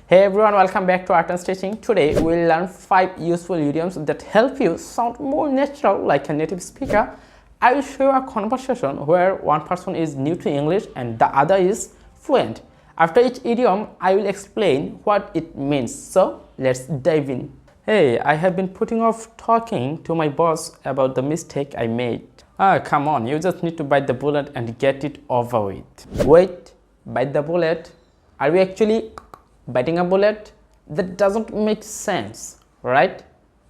Hey everyone, welcome back to ARTAN'S. Today we'll learn 5 useful idioms that help you sound more natural like a native speaker. I will show you a conversation where one person is new to English and the other is fluent. After each idiom, I will explain what it means. So let's dive in. Hey, I have been putting off talking to my boss about the mistake I made. Come on, you just need to bite the bullet and get it over with. Wait, bite the bullet? Are we actually biting a bullet? That doesn't make sense, right?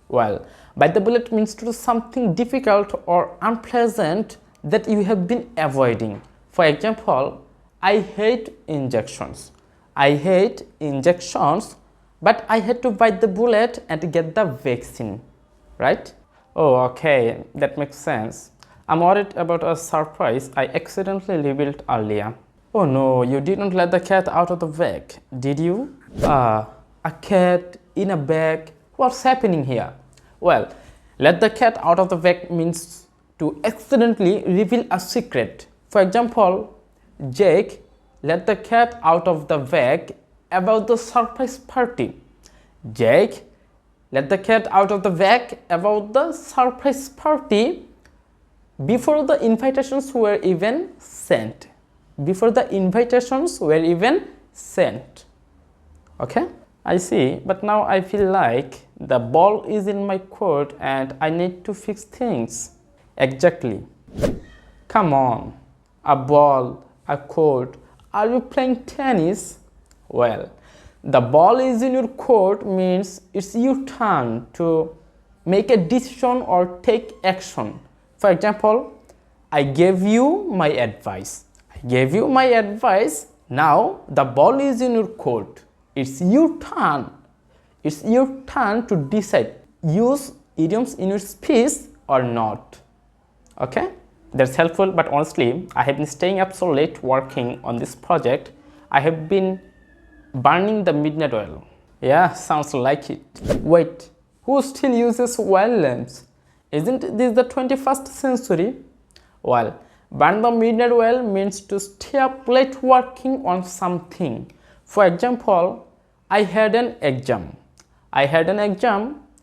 Well, bite the bullet means to do something difficult or unpleasant that you have been avoiding. For example, I hate injections. I hate injections, but I had to bite the bullet and get the vaccine, right? Oh, okay, that makes sense. I'm worried about a surprise I accidentally revealed earlier. Oh no, you didn't let the cat out of the bag, did you? A cat in a bag? What's happening here? Well, let the cat out of the bag means to accidentally reveal a secret. For example, Jake let the cat out of the bag about the surprise party. Jake let the cat out of the bag about the surprise party before the invitations were even sent. Before the invitations were even sent. Okay, I see, but now I feel like the ball is in my court and I need to fix things. Exactly. Come on, a ball, a court. Are you playing tennis? Well, the ball is in your court means it's your turn to make a decision or take action. For example, I gave you my advice. Gave you my advice. Now the ball is in your court. It's your turn. It's your turn to decide. Use idioms in your speech or not. Okay? That's helpful, but honestly, I have been staying up so late working on this project. I have been burning the midnight oil. Yeah, sounds like it. Wait, who still uses oil lamps? Isn't this the 21st century? Well, burn the midnight oil means to stay up late working on something. For example, I had an exam.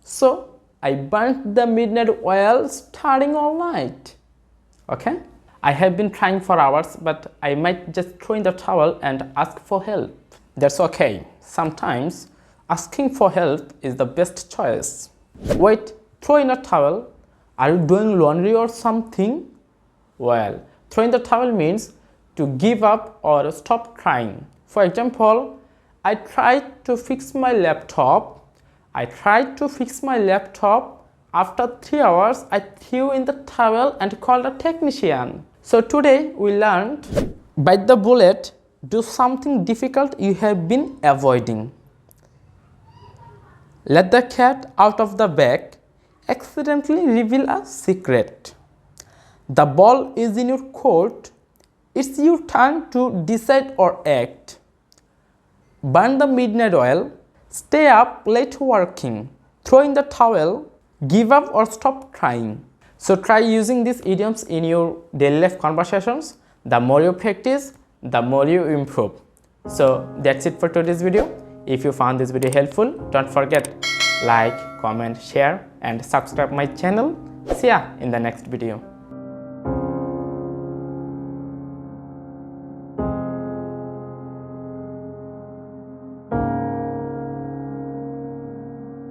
So I burnt the midnight oil starting all night. Okay? I have been trying for hours, but I might just throw in the towel and ask for help. That's okay. Sometimes asking for help is the best choice. Wait, throw in a towel? Are you doing laundry or something? Well, throwing the towel means to give up or stop trying. For example, I tried to fix my laptop. After 3 hours, I threw in the towel and called a technician. So today we learned bite the bullet, do something difficult you have been avoiding. Let the cat out of the bag, accidentally reveal a secret. The ball is in your court. It's your turn to decide or act. Burn the midnight oil. Stay up late working. Throw in the towel. Give up or stop trying. So try using these idioms in your daily life conversations. The more you practice, the more you improve. So that's it for today's video. If you found this video helpful, don't forget like, comment, share and subscribe my channel. See ya in the next video.